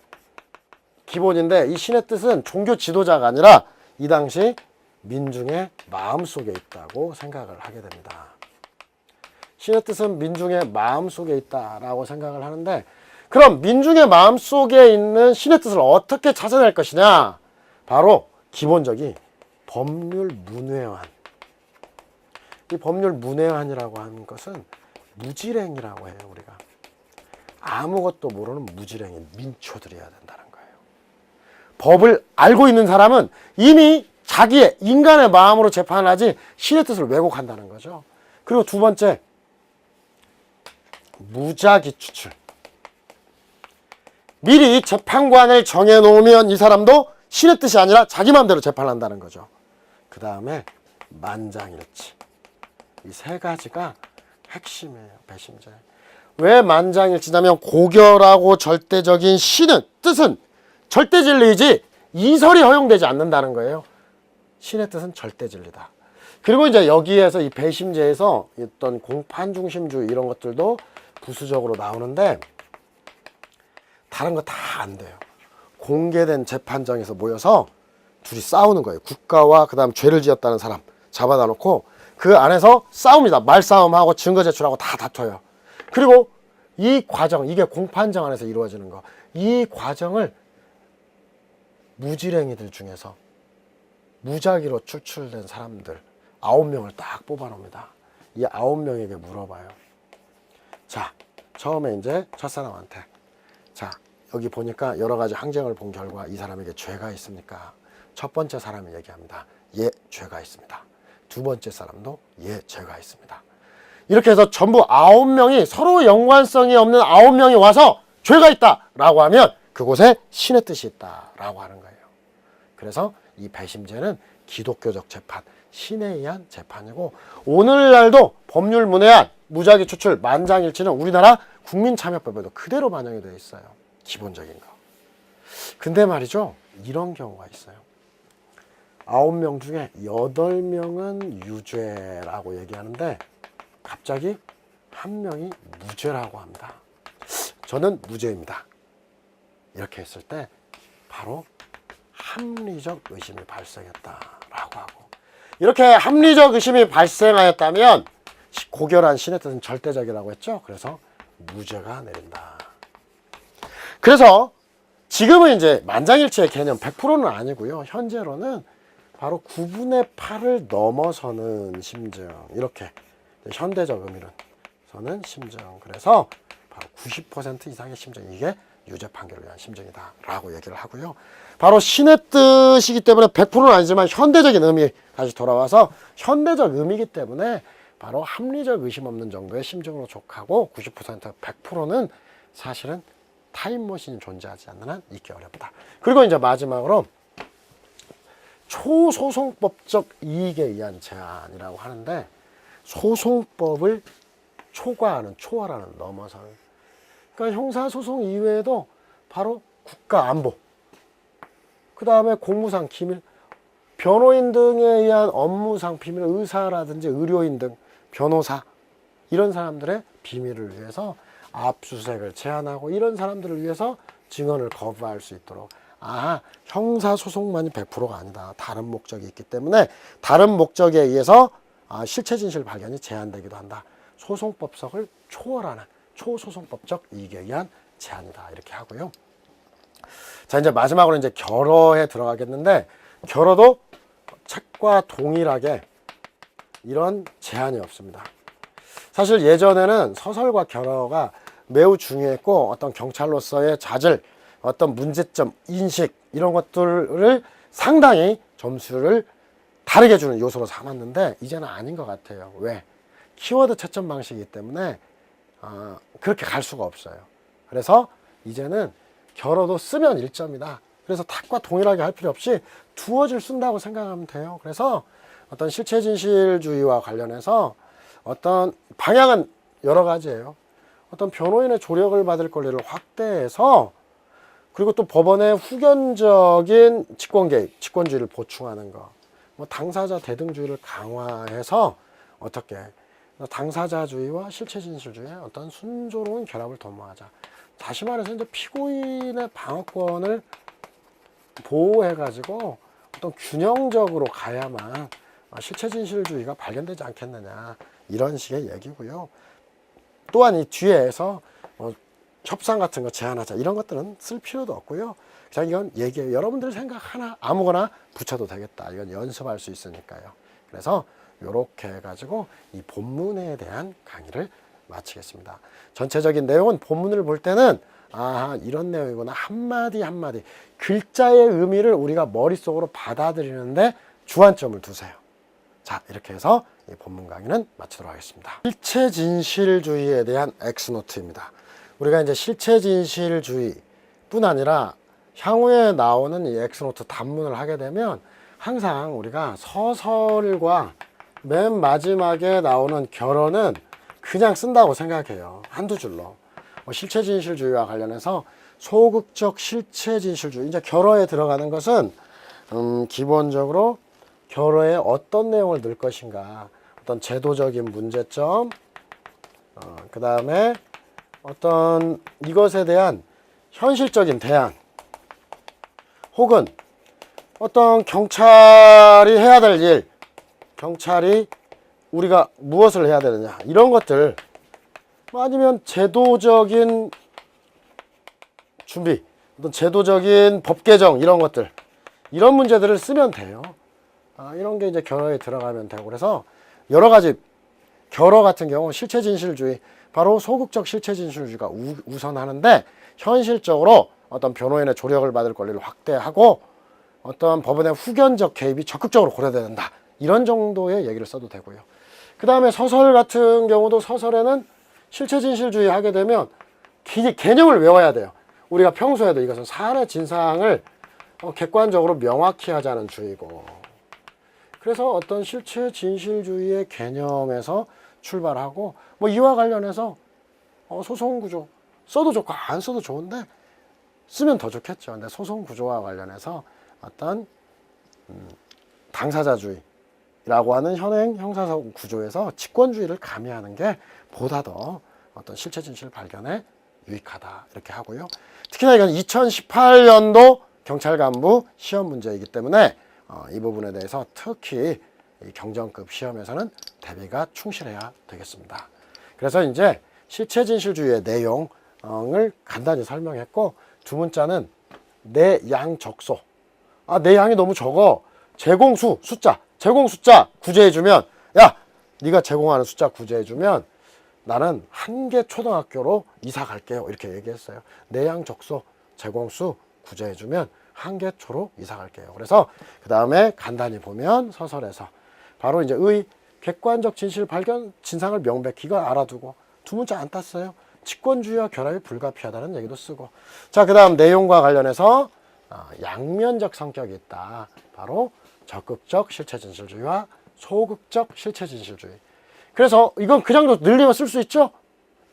기본인데, 이 신의 뜻은 종교 지도자가 아니라 이 당시 민중의 마음속에 있다고 생각을 하게 됩니다. 신의 뜻은 민중의 마음속에 있다라고 생각을 하는데, 그럼 민중의 마음속에 있는 신의 뜻을 어떻게 찾아낼 것이냐? 바로 기본적인 법률 문외환. 이 법률 문외환이라고 하는 것은 무지랭이라고 해요. 우리가 아무것도 모르는 무지랭이 민초들이어야 된다는 거예요. 법을 알고 있는 사람은 이미 자기의 인간의 마음으로 재판을 하지 신의 뜻을 왜곡한다는 거죠. 그리고 두 번째, 무작위 추출. 미리 재판관을 정해놓으면 이 사람도 신의 뜻이 아니라 자기 마음대로 재판한다는 거죠. 그 다음에 만장일치. 이 세 가지가 핵심이에요. 배심제. 왜 만장일치냐면 고결하고 절대적인 신은 뜻은 절대 진리이지 이설이 허용되지 않는다는 거예요. 신의 뜻은 절대 진리다. 그리고 이제 여기에서 이 배심제에서 어떤 공판 중심주의 이런 것들도 부수적으로 나오는데, 다른 거 다 안 돼요. 공개된 재판장에서 모여서 둘이 싸우는 거예요. 국가와 그다음 죄를 지었다는 사람 잡아다 놓고 그 안에서 싸웁니다. 말싸움하고 증거 제출하고 다 다퉈요. 그리고 이 과정, 이게 공판장 안에서 이루어지는 거, 이 과정을 무지랭이들 중에서 무작위로 추출된 사람들 9명을 딱 뽑아놓습니다. 이 9명에게 물어봐요. 자, 처음에 이제 첫사람한테, 자, 여기 보니까 여러 가지 항쟁을 본 결과 이 사람에게 죄가 있습니까? 첫 번째 사람이 얘기합니다. 예, 죄가 있습니다. 두 번째 사람도 예, 죄가 있습니다. 이렇게 해서 전부 9명이, 서로 연관성이 없는 9명이 와서 죄가 있다라고 하면 그곳에 신의 뜻이 있다라고 하는 거예요. 그래서 이 배심제는 기독교적 재판, 신에 의한 재판이고, 오늘날도 법률 문외한, 무작위 추출, 만장일치는 우리나라 국민참여법에도 그대로 반영이 되어 있어요. 기본적인 거. 근데 말이죠, 이런 경우가 있어요. 9명 중에 8명은 유죄라고 얘기하는데 갑자기 한 명이 무죄라고 합니다. 저는 무죄입니다. 이렇게 했을 때 바로 합리적 의심이 발생했다라고 하고, 이렇게 합리적 의심이 발생하였다면 고결한 신의 뜻은 절대적이라고 했죠. 그래서 무죄가 내린다. 그래서 지금은 이제 만장일치의 개념 100%는 아니고요. 현재로는 바로 9분의 8을 넘어서는 심증. 이렇게 현대적 의미로서는 심증. 그래서 바로 90% 이상의 심증. 이게 유죄 판결을 위한 심증이다 라고 얘기를 하고요. 바로 신의 뜻이기 때문에 100%는 아니지만 현대적인 의미 다시 돌아와서 현대적 의미이기 때문에 바로 합리적 의심 없는 정도의 심증으로 족하고 90% 100%는 사실은 타임머신이 존재하지 않는 한 있기 어렵다. 그리고 이제 마지막으로 초소송법적 이익에 의한 제한이라고 하는데, 소송법을 초과하는, 초월하는, 넘어서는, 그러니까 형사소송 이외에도 바로 국가안보, 그 다음에 공무상 기밀, 변호인 등에 의한 업무상 비밀, 의사라든지 의료인 등, 변호사, 이런 사람들의 비밀을 위해서 압수수색을 제한하고, 이런 사람들을 위해서 증언을 거부할 수 있도록, 형사소송만이 100%가 아니다. 다른 목적이 있기 때문에 다른 목적에 의해서 실체 진실 발견이 제한되기도 한다. 소송법석을 초월하는 초소송법적 이익에 의한 제한이다. 이렇게 하고요. 자, 이제 마지막으로 이제 결어에 들어가겠는데, 결어도 책과 동일하게 이런 제한이 없습니다. 사실 예전에는 서설과 결어가 매우 중요했고, 어떤 경찰로서의 자질, 어떤 문제점, 인식, 이런 것들을 상당히 점수를 다르게 주는 요소로 삼았는데, 이제는 아닌 것 같아요. 왜? 키워드 채점 방식이기 때문에 그렇게 갈 수가 없어요. 그래서 이제는 결어도 쓰면 1점이다. 그래서 탁과 동일하게 할 필요 없이 두어질 쓴다고 생각하면 돼요. 그래서 어떤 실체진실주의와 관련해서 어떤 방향은 여러 가지예요. 어떤 변호인의 조력을 받을 권리를 확대해서, 그리고 또 법원의 후견적인 직권 개입, 직권주의를 보충하는 거, 뭐 당사자 대등주의를 강화해서 어떻게 당사자주의와 실체진실주의의 어떤 순조로운 결합을 도모하자. 다시 말해서 이제 피고인의 방어권을 보호해가지고 어떤 균형적으로 가야만 실체진실주의가 발견되지 않겠느냐, 이런 식의 얘기고요. 또한 이 뒤에서 협상 같은 거 제한하자, 이런 것들은 쓸 필요도 없고요. 그냥 이건 얘기해요. 여러분들 생각 하나 아무거나 붙여도 되겠다. 이건 연습할 수 있으니까요. 그래서 이렇게 해가지고 이 본문에 대한 강의를 마치겠습니다. 전체적인 내용은 본문을 볼 때는 이런 내용이구나, 한마디 한마디 글자의 의미를 우리가 머릿속으로 받아들이는데 주안점을 두세요. 자, 이렇게 해서 이 본문 강의는 마치도록 하겠습니다. 실체진실주의에 대한 엑스노트입니다. 우리가 이제 실체진실주의뿐 아니라 향후에 나오는 이 엑스노트 단문을 하게 되면 항상 우리가 서설과 맨 마지막에 나오는 결어는 그냥 쓴다고 생각해요. 한두 줄로. 실체진실주의와 관련해서 소극적 실체진실주의, 이제 결어에 들어가는 것은 기본적으로 결어에 어떤 내용을 넣을 것인가, 어떤 제도적인 문제점, 그 다음에 어떤 이것에 대한 현실적인 대안, 혹은 어떤 경찰이 해야 될 일, 경찰이 우리가 무엇을 해야 되느냐, 이런 것들, 아니면 제도적인 준비, 어떤 제도적인 법 개정, 이런 것들, 이런 문제들을 쓰면 돼요. 이런 게 이제 결어에 들어가면 되고, 그래서 여러 가지 결어 같은 경우 실체진실주의, 바로 소극적 실체진실주의가 우선하는데, 현실적으로 어떤 변호인의 조력을 받을 권리를 확대하고 어떤 법원의 후견적 개입이 적극적으로 고려된다, 이런 정도의 얘기를 써도 되고요. 그 다음에 서설 같은 경우도, 서설에는 실체진실주의 하게 되면 개념을 외워야 돼요. 우리가 평소에도 이것은 사안의 진상을 객관적으로 명확히 하자는 주의고, 그래서 어떤 실체진실주의의 개념에서 출발하고, 뭐 이와 관련해서 소송구조 써도 좋고 안 써도 좋은데 쓰면 더 좋겠죠. 근데 소송구조와 관련해서 어떤 당사자주의라고 하는 현행 형사소송 구조에서 직권주의를 가미하는 게 보다 더 어떤 실체진실 발견에 유익하다, 이렇게 하고요. 특히나 이건 2018년도 경찰간부 시험 문제이기 때문에 이 부분에 대해서 특히 이 경정급 시험에서는 대비가 충실해야 되겠습니다. 그래서 이제 실체진실주의의 내용을 간단히 설명했고, 두 문자는 내 양 적소. 내 양이 너무 적어. 제공수 숫자, 제공 숫자 구제해주면, 야, 네가 제공하는 숫자 구제해주면 나는 한계 초등학교로 이사 갈게요. 이렇게 얘기했어요. 내양 적소 제공수 구제해주면 한계 초로 이사 갈게요. 그래서 그 다음에 간단히 보면 서설에서 바로 이제 의 객관적 진실 발견 진상을 명백히 이걸 알아두고 두 문자 안 땄어요. 직권주의와 결합이 불가피하다는 얘기도 쓰고. 자, 그 다음 내용과 관련해서 양면적 성격이 있다. 바로 적극적 실체진실주의와 소극적 실체진실주의. 그래서 이건 그냥 늘리면 쓸 수 있죠.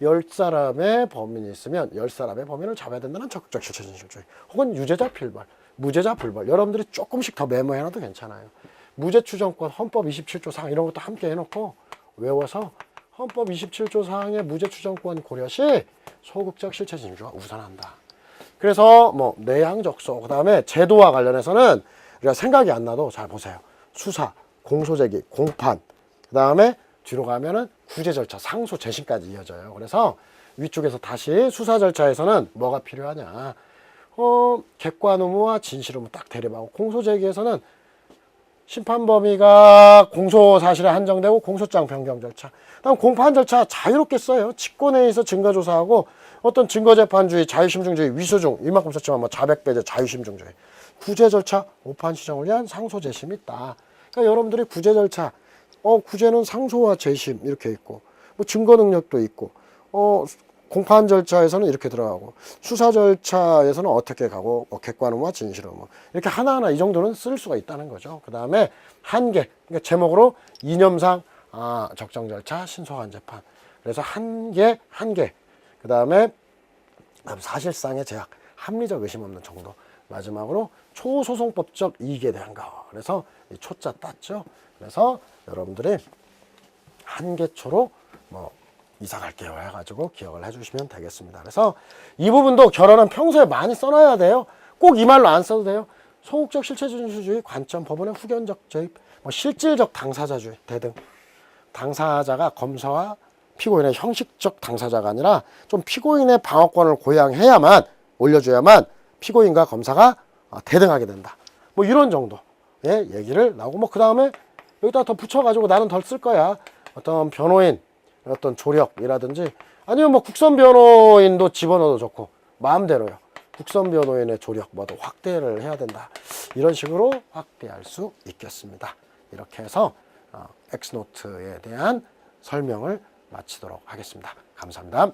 10사람의 범인이 있으면 10사람의 범인을 잡아야 된다는 적극적 실체진실주의. 혹은 유죄자 필벌, 무죄자 불벌. 여러분들이 조금씩 더 메모해놔도 괜찮아요. 무죄추정권, 헌법 27조 사항 이런 것도 함께 해놓고 외워서 헌법 27조 사항의 무죄추정권 고려시 소극적 실체진실주의가 우선한다. 그래서 뭐 내양적소, 그 다음에 제도와 관련해서는 우리가 생각이 안 나도 잘 보세요. 수사, 공소제기, 공판, 그 다음에 뒤로 가면은 구제 절차, 상소, 재심까지 이어져요. 그래서 위쪽에서 다시 수사 절차에서는 뭐가 필요하냐? 객관 의무와 진실 의무 딱 대립하고, 공소제기에서는 심판 범위가 공소 사실에 한정되고 공소장 변경 절차. 그다음 공판 절차 자유롭게 써요. 직권회의에서 증거 조사하고 어떤 증거재판주의, 자유심증주의, 위수중 이만큼 썼지만 뭐 자백배제, 자유심증주의. 구제 절차, 오판 시정을 위한 상소 재심이 있다. 그러니까 여러분들이 구제 절차, 구제는 상소와 재심 이렇게 있고, 뭐 증거 능력도 있고, 공판 절차에서는 이렇게 들어가고, 수사 절차에서는 어떻게 가고, 객관 의무와 진실 의무 이렇게 하나하나 이 정도는 쓸 수가 있다는 거죠. 그 다음에 한계, 그러니까 제목으로 이념상 적정 절차, 신속한 재판. 그래서 한계. 그 다음에 사실상의 제약, 합리적 의심 없는 정도. 마지막으로 초소송법적 이익에 대한 거. 그래서 이 초자 땄죠. 그래서 여러분들이 한계초로 뭐 이사 갈게요 해가지고 기억을 해주시면 되겠습니다. 그래서 이 부분도 결혼은 평소에 많이 써놔야 돼요. 꼭 이 말로 안 써도 돼요. 소극적 실체진실주의 관점, 법원의 후견적 저입, 뭐 실질적 당사자주의 대등. 당사자가 검사와 피고인의 형식적 당사자가 아니라 좀 피고인의 방어권을 고양해야만, 올려줘야만 피고인과 검사가 대등하게 된다. 뭐 이런 정도의 얘기를 나오고, 뭐 그 다음에 여기다 더 붙여가지고 나는 덜 쓸 거야. 어떤 변호인, 어떤 조력이라든지 아니면 뭐 국선 변호인도 집어넣어도 좋고 마음대로요. 국선 변호인의 조력 뭐도 확대를 해야 된다. 이런 식으로 확대할 수 있겠습니다. 이렇게 해서 엑스노트에 대한 설명을 마치도록 하겠습니다. 감사합니다.